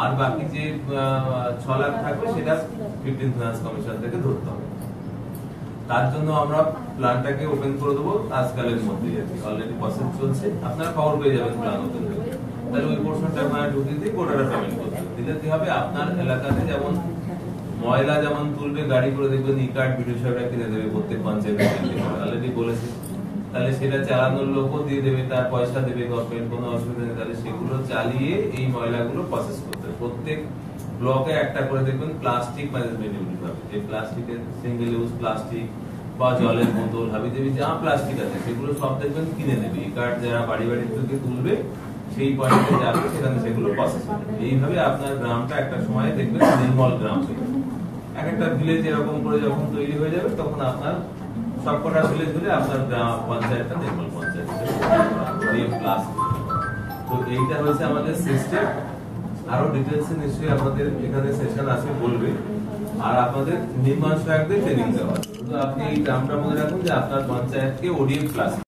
আর বাকি যে 6 লাখ থাকবে সেটা 15 ফিনান্স কমিশন থেকে ধরতে হবে। তার জন্য আমরা প্ল্যানটাকে ওপেন করে দেবো আজকালের মধ্যে, অলরেডি প্রসেস চলছে, আপনারা খবর পেয়ে যাবেন প্ল্যান ওপেন হয়ে। তাহলে ওই পোর্শনটা আপনারা ঢুকিয়ে দিয়ে কোটাটা পেমেন্ট করতে দিলে কি হবে, আপনার এলাকাতে যেমন ময়লা যেমন তুলবে গাড়ি করে, দেখবেন ই কার্ড বিডিও সাহেবরা কিনে দেবে প্রত্যেক পঞ্চায়েতে, অলরেডি বলেছে। তাহলে সেটা চালানোর লোকও দিয়ে দেবে, তার পয়সা দেবে গভর্নমেন্ট, কোনো অসুবিধা নেই। তাহলে সেগুলো চালিয়ে এই ময়লাগুলো প্রসেস করতে হবে। প্রত্যেক ব্লকে একটা করে দেখবেন প্লাস্টিক ম্যানেজমেন্ট ইউনিট হবে, যে প্লাস্টিকের সিঙ্গেল ইউজ প্লাস্টিক বা জলের বোতল হাবিজাবি যা প্লাস্টিক আছে সেগুলো সব দেখবেন কিনে দেবে। ই কার্ড যারা বাড়ি বাড়ি থেকে তুলবে সেই পয়েন্টে যাবে, সেখানে সেগুলো প্রসেস হবে। এইভাবে আপনার গ্রামটা একটা সময় দেখবেন নির্মল গ্রাম হয়ে যাবে। এক একটা ভিলেজ এরকম করে যখন তৈরি হয়ে যাবে তখন আপনার সবকটা ভিলেজ হলে আপনার গ্রাম পঞ্চায়েতটা নির্মল পঞ্চায়েত। তো এইটা হয়েছে আমাদের সিস্টেম। আরো ডিটেলসে নিশ্চয়ই আপনাদের এখানে সেশন আছে বলবে। আর আপনাদের নির্মাণ সহায়কদের ট্রেনিং দেওয়া। আপনি এই গ্রামটা মনে রাখুন যে আপনার পঞ্চায়েতকে ওডিএফ ক্লাস